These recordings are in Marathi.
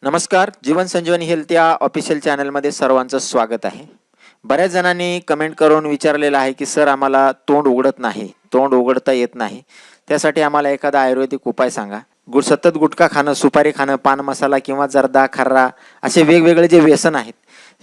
नमस्कार, जीवन संजीवनी हेल्थ या ऑफिशियल चॅनलमध्ये सर्वांचं स्वागत आहे. बऱ्याच जणांनी कमेंट करून विचारलेलं आहे की सर आम्हाला तोंड उघडत नाही, तोंड उघडता येत नाही, त्यासाठी आम्हाला एखादा आयुर्वेदिक उपाय सांगा. सतत गुटखा खाणं, सुपारी खाणं, पान मसाला किंवा जर्दा, खर्रा असे वेगवेगळे जे व्यसन आहेत,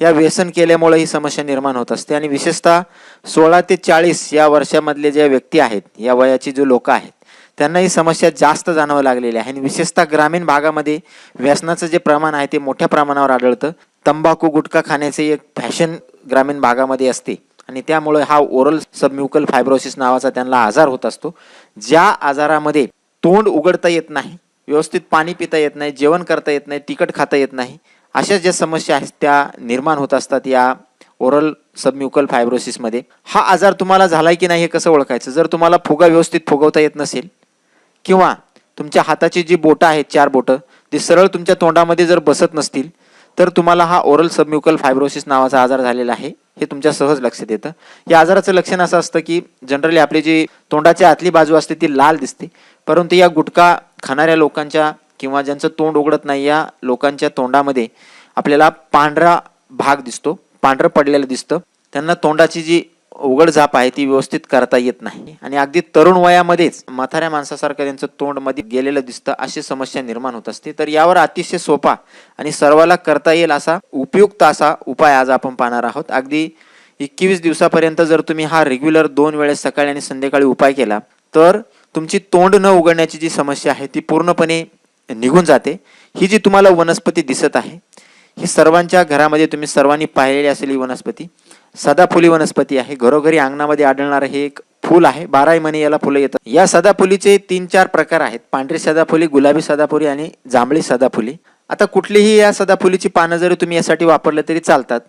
या व्यसन केल्यामुळे ही समस्या निर्माण होत असते. आणि विशेषतः 16 ते 40 या वर्षामधले जे व्यक्ती आहेत, या वयाची जे लोक आहेत, त्यांना ही समस्या जास्त जाणवू लागलेली आहे. आणि विशेषतः ग्रामीण भागामध्ये व्यसनाचं जे प्रमाण आहे ते मोठ्या प्रमाणावर आढळतं. तंबाखू गुटखा खाण्याचे एक फॅशन ग्रामीण भागामध्ये असते आणि त्यामुळे हा ओरल सबम्युकल फायब्रोसिस नावाचा त्यांना आजार होत असतो. ज्या आजारामध्ये तोंड उघडता येत नाही, व्यवस्थित पाणी पिता येत नाही, जेवण करता येत नाही, तिखट खाता येत नाही, अशा ज्या समस्या आहेत त्या निर्माण होत असतात या ओरल सबम्युकल फायब्रोसिसमध्ये. हा आजार तुम्हाला झालाय की नाही हे कसं ओळखायचं? जर तुम्हाला फुगा व्यवस्थित फुगवता येत नसेल किंवा तुमच्या हाताची जी बोटं आहेत, 4 बोटं, ती सरळ तुमच्या तोंडामध्ये जर बसत नसतील तर तुम्हाला हा ओरल सबम्युकल फायब्रोसिस नावाचा आजार झालेला आहे हे तुमच्या सहज लक्षात येतं. या आजाराचं लक्षण असं असतं की जनरली आपली जी तोंडाची आतली बाजू असते ती लाल दिसते, परंतु या गुटखा खाणाऱ्या लोकांच्या किंवा ज्यांचं तोंड उघडत नाही या लोकांच्या तोंडामध्ये आपल्याला पांढरा भाग दिसतो, पांढरं पडलेलं दिसतं. त्यांना तोंडाची जी उघड झाप आहे ती व्यवस्थित करता येत नाही आणि अगदी तरुण वयामध्येच म्हाताऱ्या माणसासारखं त्यांचं तोंड मध्ये गेलेलं दिसतं, अशी समस्या निर्माण होत असते. तर यावर अतिशय सोपा आणि सर्वाला करता येईल असा उपयुक्त असा उपाय आज आपण पाहणार आहोत. अगदी 21 दिवसापर्यंत जर तुम्ही हा रेग्युलर 2 वेळेस सकाळी आणि संध्याकाळी उपाय केला तर तुमची तोंड न उघडण्याची जी समस्या आहे ती पूर्णपणे निघून जाते. ही जी तुम्हाला वनस्पती दिसत आहे ही सर्वांच्या घरामध्ये तुम्ही सर्वांनी पाहिलेली असलेली वनस्पती सदाफुली वनस्पती आहे. घरोघरी अंगणामध्ये आढळणारं हे एक फूल आहे. 12 महिने याला फुलं येतात. या सदाफुलीचे 3-4 प्रकार आहेत: पांढरी सदाफुली, गुलाबी सदाफुली आणि जांभळी सदाफुली. आता कुठलीही या सदाफुलीची पानं जरी तुम्ही यासाठी वापरलं तरी चालतात,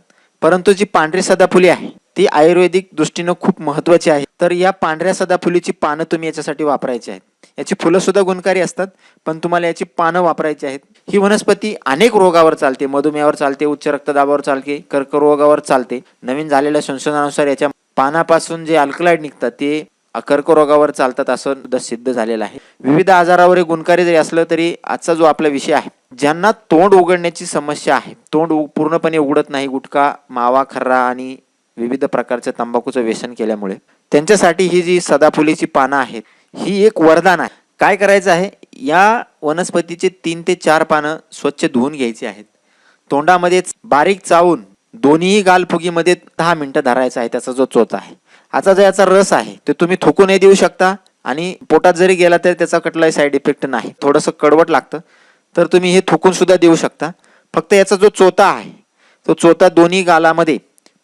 परंतु जी पांढरी सदाफुली आहे ती आयुर्वेदिक दृष्टीनं खूप महत्वाची आहे. तर या पांढऱ्या सदाफुलीची पानं तुम्ही याच्यासाठी वापरायची आहेत. याची फुलं सुद्धा गुणकारी असतात, पण तुम्हाला याची पानं वापरायची आहेत. ही वनस्पती अनेक रोगावर चालते. मधुमेहावर चालते, उच्च रक्तदाबावर चालते, कर्करोगावर चालते. नवीन झालेल्या संशोधनानुसार याच्या पानापासून जे अल्कलाइड निघतात ते कर्करोगावर चालतात असं सुद्धा सिद्ध झालेलं आहे. विविध आजारावर हे गुणकारी जरी असलं तरी आजचा जो आपला विषय आहे, ज्यांना तोंड उघडण्याची समस्या आहे, तोंड पूर्णपणे उघडत नाही गुटखा, मावा, खर्रा आणि विविध प्रकारच्या तंबाखूचं व्यसन केल्यामुळे, त्यांच्यासाठी ही जी सदाफुलीची पानं आहेत ही एक वरदान आहे. काय करायचं आहे, या वनस्पतीचे 3 ते 4 पानं स्वच्छ धुवून घ्यायची आहेत. तोंडामध्येच बारीक चावून दोन्ही गालफुगीमध्ये 10 मिनिटं धरायचा आहे. त्याचा जो चोथा आहे, आता जो याचा रस आहे तो तुम्ही थुकूनही देऊ शकता आणि पोटात जरी गेला तरी त्याचा कुठलाही साईड इफेक्ट नाही. थोडंसं कडवट लागतं तर तुम्ही हे थुकून सुद्धा देऊ शकता. फक्त याचा जो चोथा आहे तो चोथा दोन्ही गालामध्ये,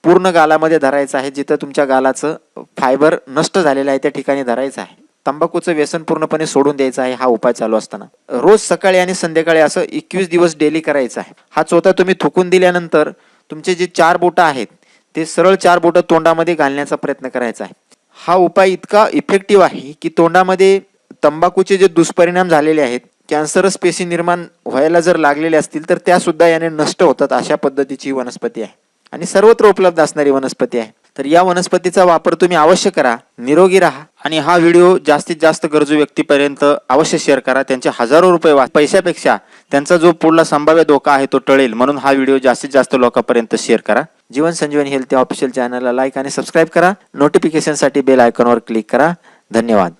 पूर्ण गालामध्ये धरायचा आहे. जिथं तुमच्या गालाचं फायबर नष्ट झालेलं आहे त्या ठिकाणी धरायचं आहे. तंबाखूचं व्यसन पूर्णपणे सोडून द्यायचं आहे हा उपाय चालू असताना. रोज सकाळी आणि संध्याकाळी असं 21 दिवस डेली करायचं आहे. हा चोथा तुम्ही थुकून दिल्यानंतर तुमचे जे 4 बोटं आहेत ते सरळ 4 बोटं तोंडामध्ये घालण्याचा प्रयत्न करायचा आहे. हा उपाय इतका इफेक्टिव्ह आहे की तोंडामध्ये तंबाखूचे जे दुष्परिणाम झालेले आहेत, कॅन्सरस पेशी निर्माण व्हायला जर लागलेले असतील तर त्या सुद्धा याने नष्ट होतात. अशा पद्धतीची वनस्पती आहे आणि सर्वत्र उपलब्ध असणारी वनस्पती आहे. तर या वनस्पतीचा वापर तुम्ही अवश्य करा, निरोगी राहा आणि हा व्हिडिओ जास्तीत जास्त गरजू व्यक्तीपर्यंत अवश्य शेअर करा. त्यांचे हजारो रुपये पैशापेक्षा त्यांचा जो पुढला संभाव्य धोका आहे तो टळेल, म्हणून हा व्हिडिओ जास्तीत जास्त लोकांपर्यंत शेअर करा. जीवन संजीवनी हेल्थ ऑफिशियल चॅनलला लाईक आणि सबस्क्राईब करा. नोटिफिकेशनसाठी बेल आयकॉनवर क्लिक करा. धन्यवाद.